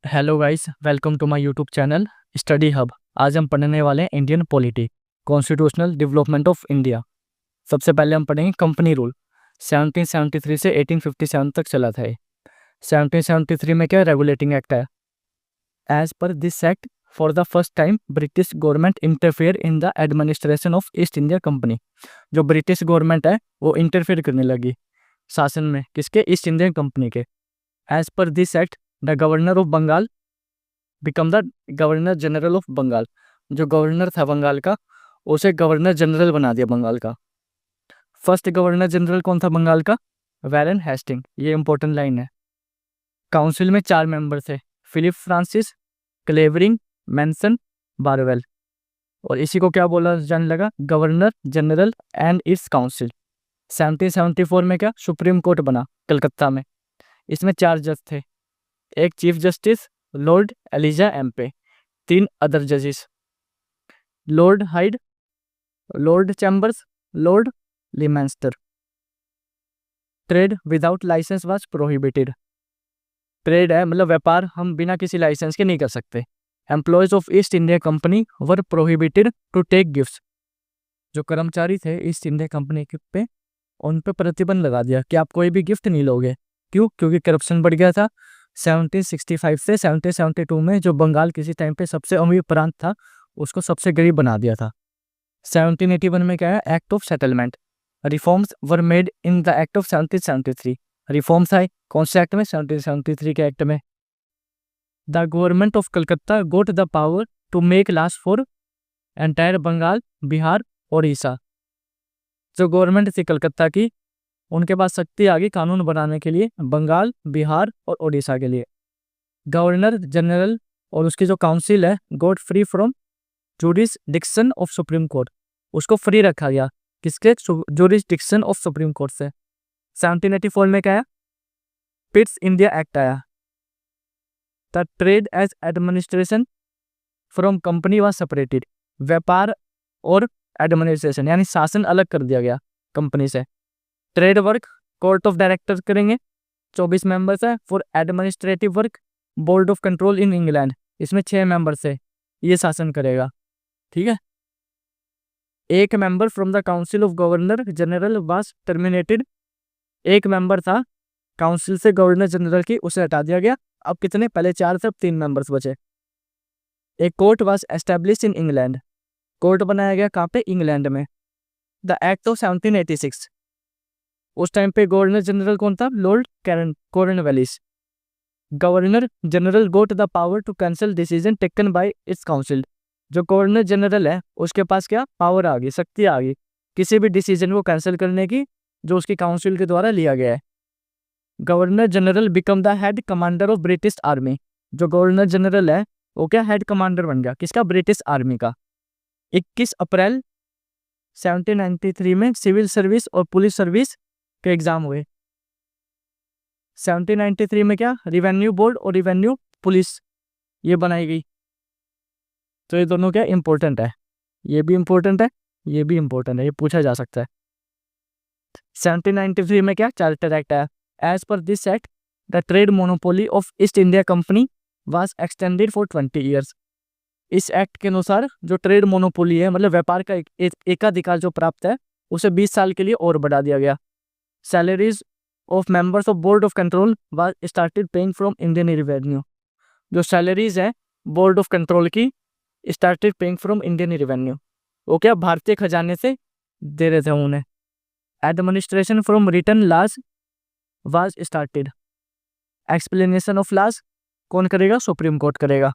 Hello guys, welcome to my YouTube channel study hub. आज हम पढ़ने वाले हैं Indian polity, constitutional development of India. सबसे पहले हम पढ़ेंगे कंपनी रूल। 1773 से 1857 तक चला था ये। 1773 में क्या रेगुलेटिंग एक्ट है। As per this act for the first time British government interfere in the administration of East India company. जो ब्रिटिश गवर्नमेंट है वो इंटरफेयर करने लगी शासन में, किसके? ईस्ट इंडियन कंपनी के। As per this act the governor of Bengal become the governor general of Bengal. जो गवर्नर था बंगाल का, उसे गवर्नर जनरल बना दिया बंगाल का। फर्स्ट गवर्नर जनरल कौन था बंगाल का? Warren Hasting. ये इंपॉर्टेंट लाइन है। काउंसिल में 4 मेंबर थे, Philip Francis, Clavering, Monson, Barwell. और इसी को क्या बोला जाने लगा? Governor general and its council. 1774 में क्या सुप्रीम कोर्ट बना कलकत्ता में। इसमें 4 जज थे, एक chief justice lord Elijah Impey, 3 other जजेस, lord Hyde, lord Chambers, lord Lemaistre. Trade without licence was prohibited. Trade है मतलब व्यापार हम बिना किसी लाइसेंस के नहीं कर सकते। Employees of East India company were prohibited to take gifts. जो कर्मचारी थे ईस्ट इंडिया कंपनी पे, उन पे प्रतिबंध लगा दिया कि आप कोई भी गिफ्ट नहीं लोगे। क्यों? क्योंकि करप्शन बढ़ गया था। 1765 से 1772 में जो बंगाल किसी टाइम पे सबसे अमीर प्रांत था, उसको सबसे गरीब बना दिया था। 1781 में क्या है? Act of settlement. Reforms were made in the act of 1773। Reforms आए कौन से एक्ट में? 1773 के एक्ट में। The government of Calcutta got the power to make laws for entire Bengal, Bihar, Orissa. जो गवर्नमेंट थी कलकत्ता की, उनके पास शक्ति आ गई कानून बनाने के लिए बंगाल, बिहार और उड़ीसा के लिए। गवर्नर जनरल और उसकी जो काउंसिल है got free from jurisdiction of Supreme Court. उसको फ्री रखा गया, किसके? जुरिसडिक्शन ऑफ सुप्रीम कोर्ट से। 1784 में क्या आया? पिट्स इंडिया एक्ट आया। The trade as administration from company was separated. व्यापार और एडमिनिस्ट्रेशन यानी शासन अलग कर दिया गया कंपनी से। Trade work court of director करेंगे, 24 मेंबर्स है। For administrative work board of control in England, इसमें 6 मेंबर्स है, ये शासन करेगा। ठीक है। एक member from the council of governor general was terminated. एक मेंबर था काउंसिल से गवर्नर जनरल की, उसे हटा दिया गया। अब कितने? पहले 4 थे, अब 3 मेंबर्स बचे। एक court was establish in England. Court बनाया गया कहाँ पे? इंग्लैंड में। The act of 1786। उस टाइम पे गवर्नर जनरल कौन था? Lord Cornwallis. Governor general goat the power to cancel decision taken by it's council. जो गवर्नर जनरल है उसके पास क्या पावर आ गई, शक्ति आ गई किसी भी डिसीजन को कैंसिल करने की जो उसकी काउंसिल के द्वारा लिया गया है। Governor general become the head commander of British army. जो गवर्नर जनरल है वो क्या हेड कमांडर बन गया, किसका? ब्रिटिश आर्मी का। 21 अप्रैल 1793 में सिविल सर्विस और पुलिस सर्विस के एग्जाम हुए। 1793 में क्या रिवेन्यू बोर्ड और रिवेन्यू पुलिस ये बनाई गई। तो ये दोनों क्या इंपॉर्टेंट है, ये भी इंपॉर्टेंट है, ये भी इंपॉर्टेंट है, ये पूछा जा सकता है। 1793 में क्या चार्टर एक्ट आया। As per this act the trade monopoly of East India company was extended for 20 years. इस एक्ट के अनुसार जो ट्रेड मोनोपोली है मतलब व्यापार का एकाधिकार जो प्राप्त है, उसे 20 साल के लिए और बढ़ा दिया गया। Salaries of members of board of control was started paying from Indian revenue. जो सैलरीज है बोर्ड ऑफ कंट्रोल की started paying from Indian revenue, वो क्या भारतीय खजाने से दे रहे थे उन्हें। Administration from written laws was started. Explanation of laws कौन करेगा? सुप्रीम कोर्ट करेगा।